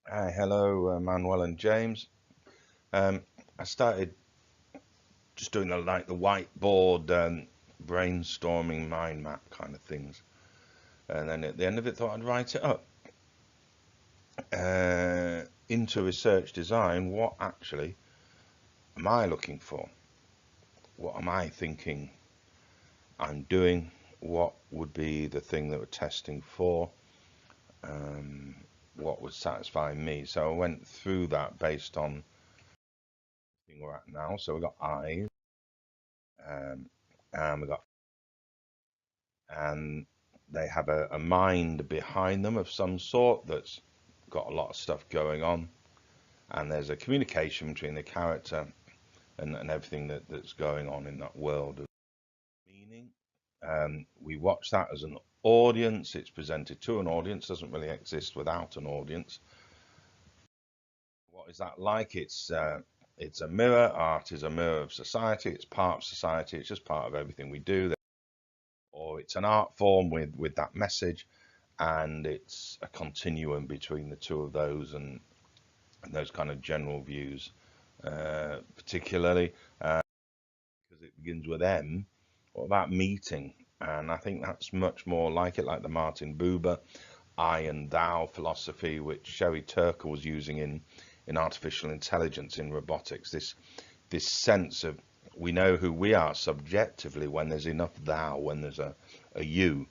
Hi, hello, Manuel and James. Um, I started just doing the whiteboard brainstorming mind map kind of things, and then at the end of it, thought I'd write it up into research design. What actually am I looking for? What am I thinking I'm doing? What would be the thing that we're testing for? Um, what would satisfy me? So I went through that based on the thing we're at now. So we got eyes, um, and we got and they have a mind behind them of some sort that's got a lot of stuff going on, and there's a communication between the character and everything that's going on in that world of meaning. We watch that as an audience. It's presented to an audience. Doesn't really exist without an audience. What is that like? It's a mirror. Art is a mirror of society. It's part of society. It's just part of everything we do. Or it's an art form with that message, and it's a continuum between the two of those, and those kind of general views, particularly because it begins with M. What about meeting? And I think that's much more like it, like the Martin Buber I and thou philosophy, which Sherry Turkle was using in artificial intelligence, in robotics. This sense of we know who we are subjectively when there's enough thou, when there's a you,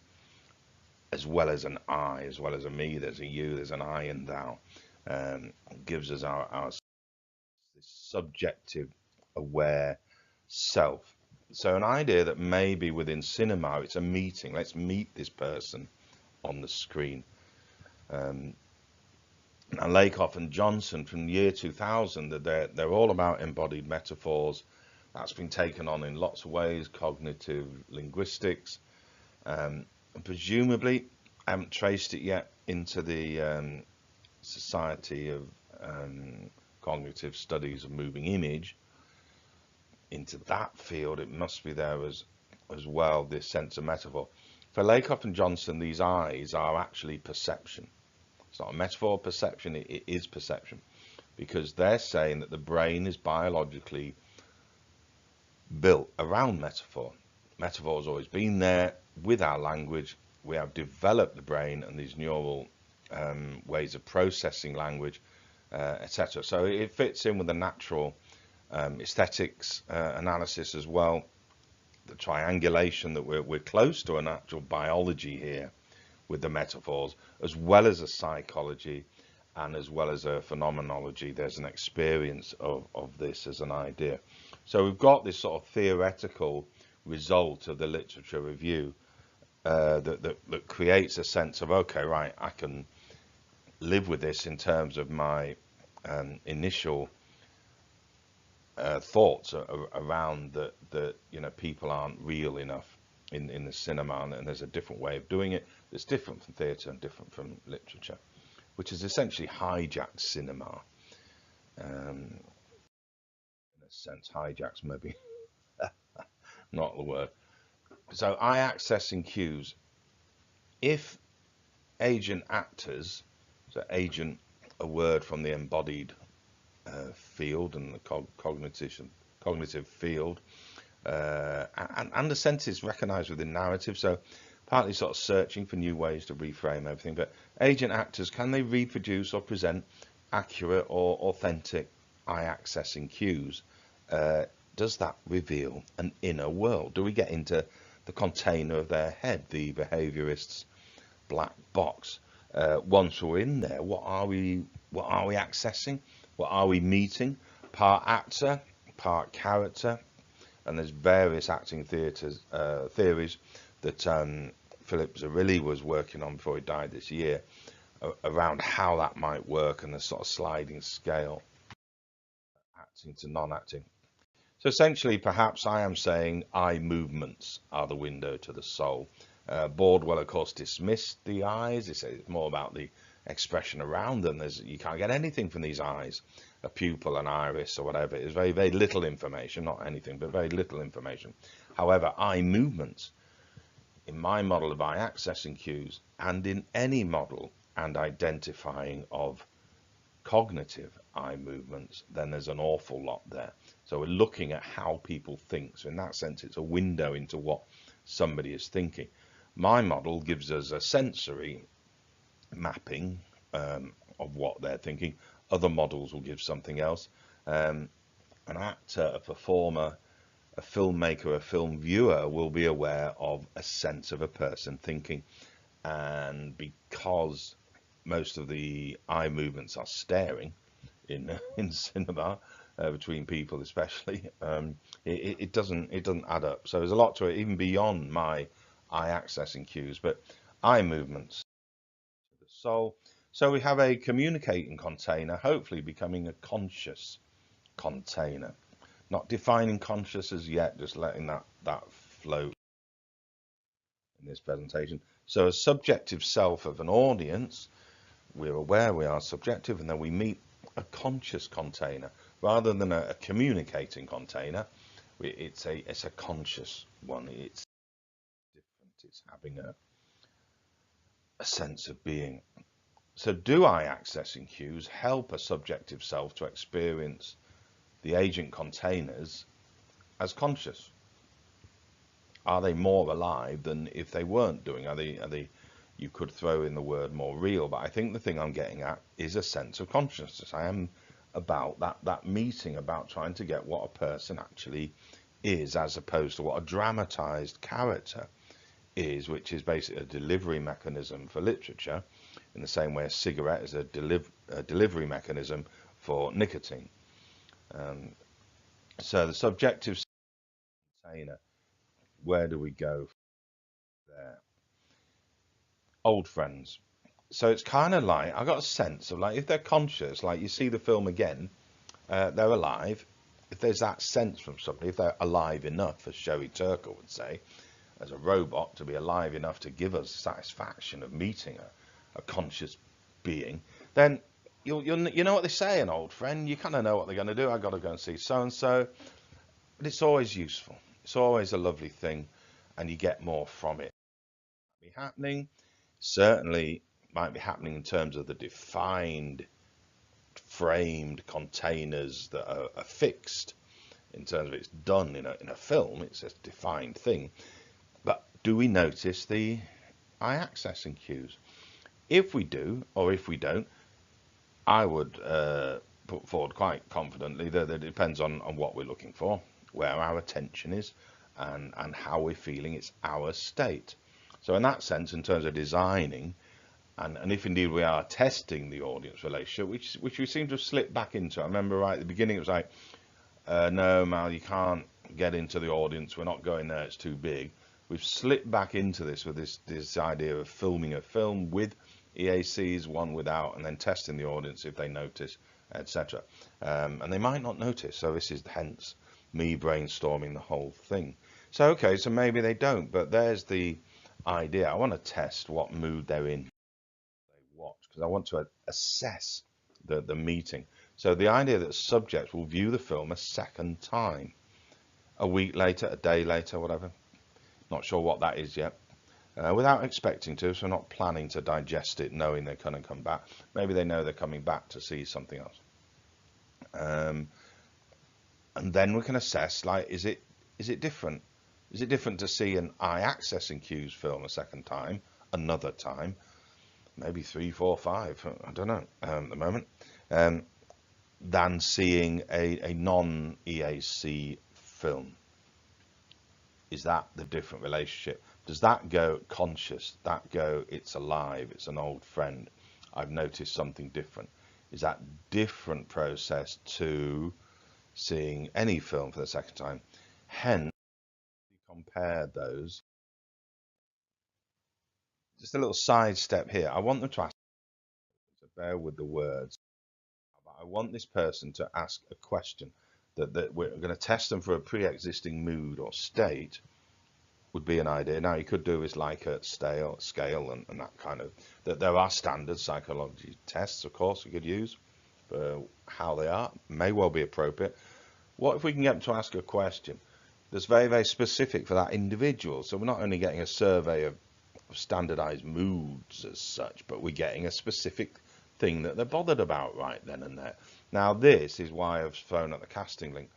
as well as an I, as well as a me. There's a you, there's an I and thou. Gives us our this subjective, aware self. So an idea that maybe within cinema it's a meeting. Let's meet this person on the screen. Um, and Lakoff and Johnson from the year 2000, that they're all about embodied metaphors. That's been taken on in lots of ways, cognitive linguistics. And presumably, I haven't traced it yet into the Society of Cognitive Studies of Moving Image, into that field. It must be there as well, this sense of metaphor. For Lakoff and Johnson, these eyes are actually perception. It's not a metaphor, perception, it is perception. Because they're saying that the brain is biologically built around metaphor. Metaphor has always been there with our language. We have developed the brain and these neural ways of processing language, etc. So it fits in with the natural aesthetics analysis as well. The triangulation that we're close to a natural biology here with the metaphors, as well as a psychology and as well as a phenomenology. There's an experience of this as an idea. So we've got this sort of theoretical result of the literature review that creates a sense of, okay, right, I can live with this in terms of my initial thoughts around that people aren't real enough in the cinema, and there's a different way of doing it that's different from theatre and different from literature, which has essentially hijacked cinema. In a sense, hijacks maybe not the word. So eye accessing cues. If agent actors, so agent, a word from the embodied field and the cognitive field, and the senses recognized within narrative. So partly sort of searching for new ways to reframe everything. But agent actors, can they reproduce or present accurate or authentic eye accessing cues? Does that reveal an inner world? Do we get into the container of their head, the behaviorist's black box? Once we're in there, what are we accessing? What are we meeting? Part actor, part character, and there's various acting theories that Philip Zerilli was working on before he died this year, around how that might work, and the sort of sliding scale, acting to non-acting. So essentially, perhaps I am saying eye movements are the window to the soul. Bordwell, of course, dismissed the eyes. He said it's more about the expression around them. You can't get anything from these eyes, a pupil, an iris, or whatever. It's very, very little information, not anything, but very little information. However, eye movements, in my model of eye accessing cues, and in any model and identifying of cognitive eye movements, then there's an awful lot there. So we're looking at how people think. So in that sense, it's a window into what somebody is thinking. My model gives us a sensory mapping of what they're thinking. Other models will give something else. An actor, a performer, a filmmaker, a film viewer will be aware of a sense of a person thinking. And because most of the eye movements are staring in cinema, between people especially, it doesn't add up. So there's a lot to it, even beyond my eye accessing cues. But eye movements, the soul. So we have a communicating container, hopefully becoming a conscious container. Not defining conscious as yet, just letting that float in this presentation. So a subjective self of an audience, we're aware we are subjective, and then we meet a conscious container rather than a communicating container. It's a conscious one. It's different. It's having a sense of being. So do eye accessing cues help a subjective self to experience the agent containers as conscious? Are they more alive than if they weren't doing? Are they? You could throw in the word more real, but I think the thing I'm getting at is a sense of consciousness. I am about that meeting, about trying to get what a person actually is, as opposed to what a dramatized character is, which is basically a delivery mechanism for literature, in the same way a cigarette is a delivery mechanism for nicotine. So the subjective container, where do we go there? Old friends. So it's kind of like, I got a sense of like, if they're conscious, like you see the film again, they're alive. If there's that sense from somebody, if they're alive enough, as Sherry Turkle would say, as a robot, to be alive enough to give us satisfaction of meeting a conscious being, then you know what they say, an old friend, you kind of know what they're going to do. I got to go and see so and so, but it's always useful. It's always a lovely thing, and you get more from it. Be happening, certainly might be happening in terms of the defined, framed containers that are fixed. In terms of it's done in a film, it's a defined thing. But do we notice the eye accessing cues? If we do, or if we don't, I would put forward quite confidently that it depends on what we're looking for, where our attention is, and how we're feeling. It's our state. So in that sense, in terms of designing, and if indeed we are testing the audience relationship, which we seem to have slipped back into. I remember right at the beginning, it was like, no, Mal, you can't get into the audience. We're not going there. It's too big. We've slipped back into this with this idea of filming a film with EACs, one without, and then testing the audience if they notice, etc. And they might not notice. So this is hence me brainstorming the whole thing. So, okay, so maybe they don't, but there's the idea. I want to test what mood they're in, they watch, because I want to assess the meeting. So the idea that subjects will view the film a second time, a week later, a day later, whatever. Not sure what that is yet. Without expecting to, so not planning to digest it, knowing they're going to come back. Maybe they know they're coming back to see something else. And then we can assess, like, is it different? Is it different to see an eye accessing cues film a second time, another time, maybe 3, 4, 5, I don't know at the moment, than seeing a non-EAC film? Is that the different relationship? Does that go conscious? That go, it's alive, it's an old friend, I've noticed something different? Is that different process to seeing any film for the second time? Hence, compare those. Just a little side step here. I want them to ask, so bear with the words, but I want this person to ask a question that we're going to test them for a pre-existing mood or state. Would be an idea. Now you could do is like a scale and that kind of, that there are standard psychology tests, of course, we could use, but how they are may well be appropriate. What if we can get them to ask a question that's very, very specific for that individual? So we're not only getting a survey of standardized moods as such, but we're getting a specific thing that they're bothered about right then and there. Now, this is why I've thrown at the casting link.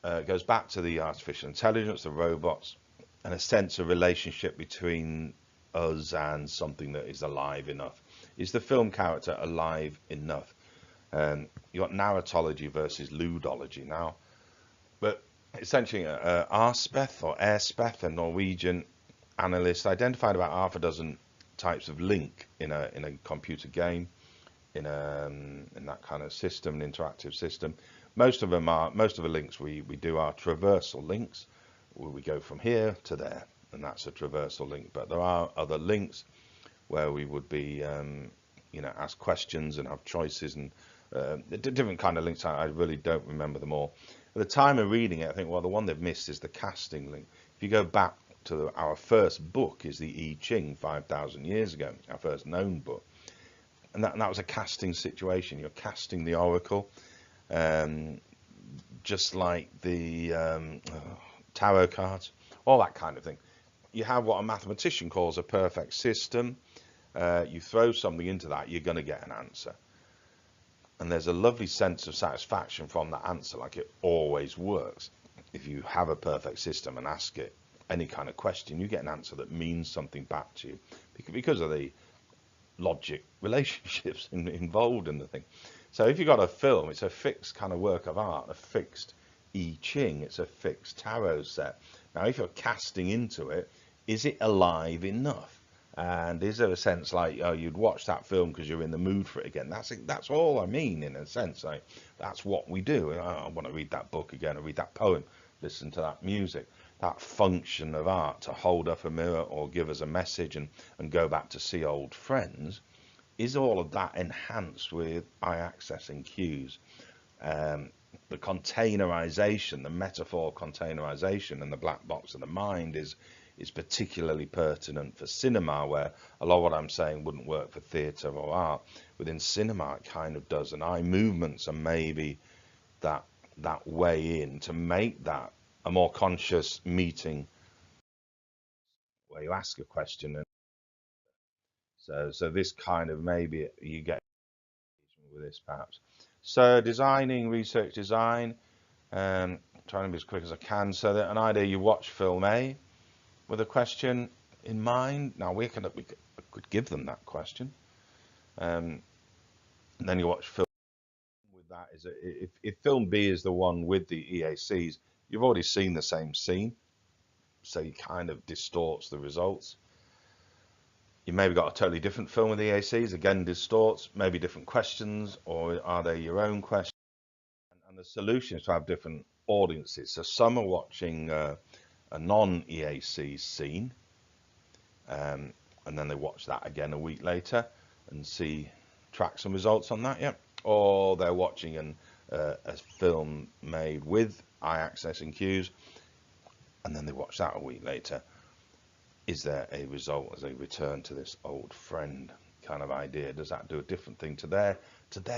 It goes back to the artificial intelligence, the robots, and a sense of relationship between us and something that is alive enough. Is the film character alive enough? You got narratology versus ludology now, but essentially, Arspeth or Airspeth, a Norwegian analyst, identified about half a dozen types of link in a computer game, in that kind of system, an interactive system. Most of the links we do are traversal links, where we go from here to there, and that's a traversal link. But there are other links where we would be, ask questions and have choices and different kind of links. I really don't remember them all. At the time of reading it, I think, well, the one they've missed is the casting link. If you go back to our first book, is the I Ching 5,000 years ago, our first known book, and that was a casting situation. You're casting the oracle. Just like the tarot cards, all that kind of thing. You have what a mathematician calls a perfect system. You throw something into that, you're going to get an answer. And there's a lovely sense of satisfaction from that answer, like it always works. If you have a perfect system and ask it any kind of question, you get an answer that means something back to you because of the logic relationships involved in the thing. So if you've got a film, it's a fixed kind of work of art, a fixed I Ching, it's a fixed tarot set. Now, if you're casting into it, is it alive enough? And is there a sense like, oh, you'd watch that film because you're in the mood for it again? That's all I mean, in a sense. Like, that's what we do. I want to read that book again, or read that poem, listen to that music. That function of art to hold up a mirror or give us a message and go back to see old friends, is all of that enhanced with eye-accessing cues? The containerization, the metaphor containerization and the black box of the mind is particularly pertinent for cinema, where a lot of what I'm saying wouldn't work for theatre or art. Within cinema, it kind of does, and eye movements are maybe that way in to make that a more conscious meeting, where you ask a question, and so this kind of, maybe you get with this perhaps. So designing, research design, trying to be as quick as I can. So that an idea, you watch film A with a question in mind. Now we could give them that question, and then you watch film with that. Is if film B is the one with the EACs, you've already seen the same scene, so you kind of distorts the results. You maybe got a totally different film with EACs, again distorts, maybe different questions, or are they your own questions? And the solution is to have different audiences. So some are watching a non-EAC scene, and then they watch that again a week later and track some results on that, yeah. Or they're watching a film made with eye-accessing cues, and then they watch that a week later. Is there a result as they return to this old friend kind of idea? Does that do a different thing to their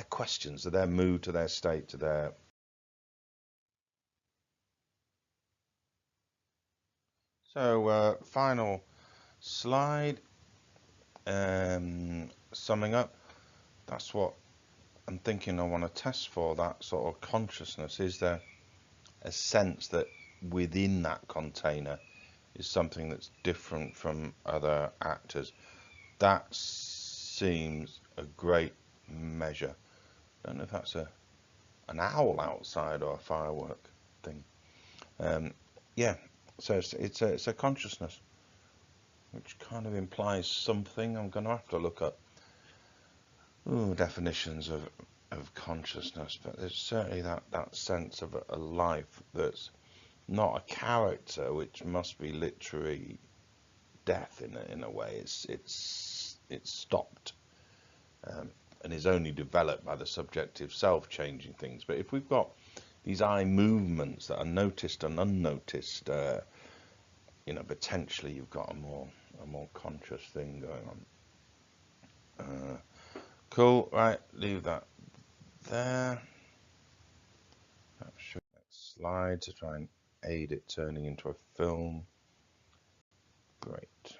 questions, to their mood, to their state, to their... So final slide, summing up, that's what I'm thinking I want to test for, that sort of consciousness. Is there a sense that within that container is something that's different from other actors? That seems a great measure. I don't know if that's an owl outside or a firework thing. Yeah, so it's a consciousness, which kind of implies something. I'm going to have to look up definitions of consciousness, but there's certainly that sense of a life that's not a character, which must be literary death in a way. It's stopped, and is only developed by the subjective self changing things. But if we've got these eye movements that are noticed and unnoticed, potentially you've got a more conscious thing going on. Cool, right, leave that there. Perhaps show next slide to try and aid it turning into a film. Great.